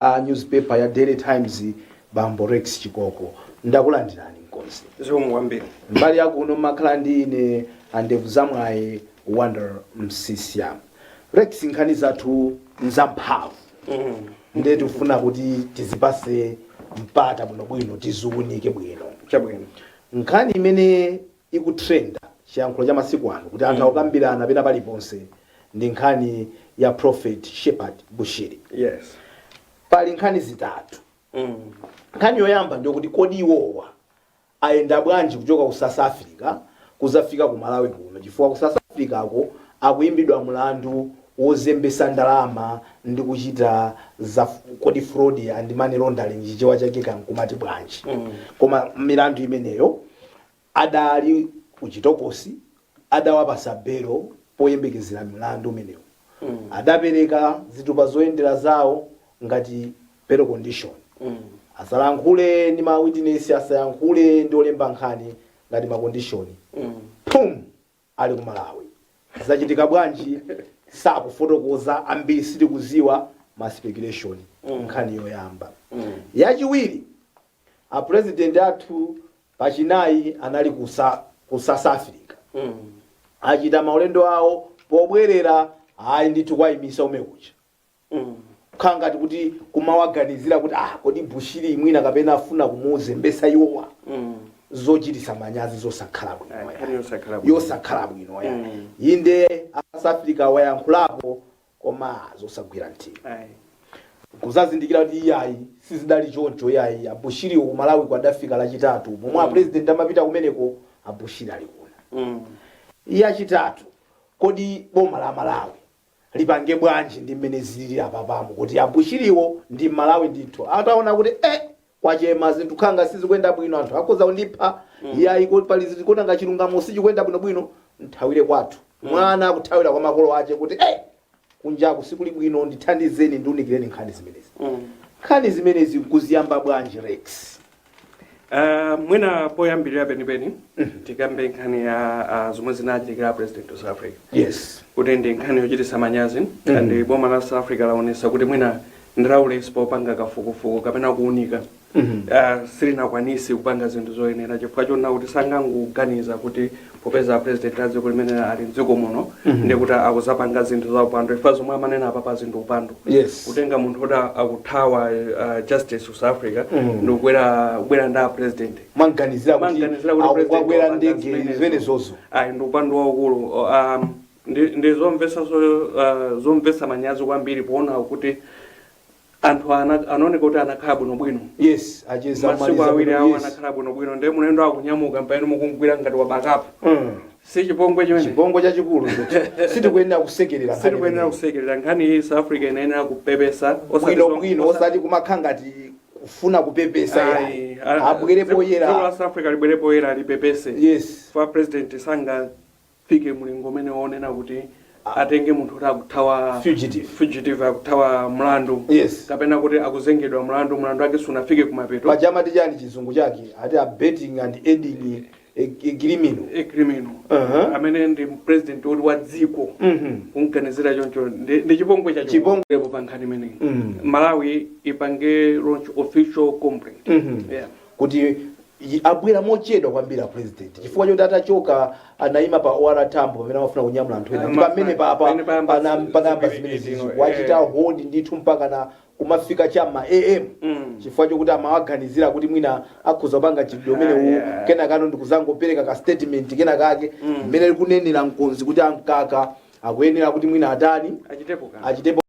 newspaper ya Daily Times Bambo Rex Chikoko ndakulandirani nkonse zomwambiri mbali yakuno makhala ndi ine andevu zamwayi Wonder Msisia Rex nkhani zathu nzamphamvu ndetu ufuna kuti tizipase mpata bwinobwino tizukunike bwino chabwino nkhani imene ikutrenda chiyankhulo cha masiku ano kuti anthu akambirana pena paliponse ndi nkhani ya Prophet Shepherd Bushiri. Yes. Pali nkhani zitatu. Nkhani yoyamba ndio kuti kodi iwowa ayenda bwanji kuchoka ku South Africa kuzafika ku Malawi kuno chifukwa ku South Africa ako akuimbidwa mlandu wozembesa ndalama ndi kuchita za kodi fraud and money laundering chichewa chake kankumati bwanji. Koma milandu imeneyo adali kuchitokosi adawapasa belo poyembekezera milandu imeneyo. Adapereka zitupa zoyendera zawo ngati bail condition. Asalankhule ndi ma witness asayankhule ndi olemba nkhani ngati ma condition. Pum ali ku Malawi. Zachitika bwanji sakufotokoza ambiri sili kuziwa ma speculation nkhani yoyamba. Yachiwiri a president athu pachinayi anali ku South Africa. Achita maulendo awo pobwerera hayi ndithu kwayimisa umekucha. Khangati kuti kumawaganizira kuti kodi Bushiri mwina kapena afuna kumuzembesa iwowa. Zochitisa manyazi zosakhala bwino. Yosakhala bwino ya. Inde South Africa wayankhulapo koma zosagwira mtima. Kuzazindikira kuti iyayi sizidali choncho yayi Bushiri ku Malawi kwadafika lachitatu. Pomwe president amapita kumeneko Bushiri ali kuna. Yachitatu kodi boma la Malawi lipange bwanji ndi mmene zili apapamo kuti Bushiriwo ndi Malawi ndithu ataona kuti kwachema zinthu khanga sizikwenda bwino anthu akoza kundipha iyayi kodi pali zikona ngachilungamo sichikwenda bwino nthawire kwathu mwana kuthawira kwa makolo ache kuti kunjaku sikuli bwino ndithandizeni ndiunikireni nkhani zimenezi. Nkhani zimenezi kuziyamba bwanji Rex? Mwina poyambirira penipeni tikambe nkhani ya zomwe zinachitikira president wa South Africa. Yes. Kuti ndi nkhani yochitisa manyazi and boma la South Africa laonesa kuti mwina ndiraule sipopanga kafukufuku kapena kuunika. Silinakwanisi kupanga zinthu zoyenera chifukwa chona kuti sangangoganiza kuti popeza president aziko limene ali mdziko muno ndi kuti akuzapanga zinthu za upando ifa zomwe amanena apa pa zinthu upando. Yes. Kutenga munthu kuti akuthawa justice South Africa ndi kubwera nda president manganizira kuti akubwera ndege zimene zozo ndi upando waukulu. Ndi zomvesa manyazi kwambiri poona kuti anthu anaoneka kuti anakhala bwinobwino. Yes, acheza masiku awiri awo anakhala bwinobwino ndi mulendo akunyamuka mpano mukungwira ngati wa backup. Si chipongwe chimene chipongwe chachikulu sitikuyenera kusekerera nkhani iyi South Africa inayenera kupepesa bwino osati kumakhala ngati kufuna kupepesa abwerepo yera South Africa libwerepo yera lipepese. Yes. For president sangafike mulingo umene onena kuti atenge munthu kuti akuthawa fugitive akuthawa mlandu. Yes. Kapena kuti akuzengedwa mlandu ake sunafike kumapeto pajama tichani chizungu chake ati abetting and aiding a criminal. Amene ndi president wa dziko kunkanizira choncho ndi chipongwe cha chipongwe pa nkhani imeneyi. Malawi ipange launch official complaint. Kuti abwera mochedwa kwambiri president chifukwa choti atachoka anaima pa OR Tambo pamene amafuna kunyamula anthu ena ndipo pamene panayamba zimenezi wachita hold ndithu mpaka na kumafika chama AM chifukwa chokuti amawaganizira kuti mwina akhoza kupanga chidwe umene kenakano ndikuzangopereka ka statement kenakake mmene likunenera mkonzi kuti ankaka akuyenera kuti mwina atani achitepo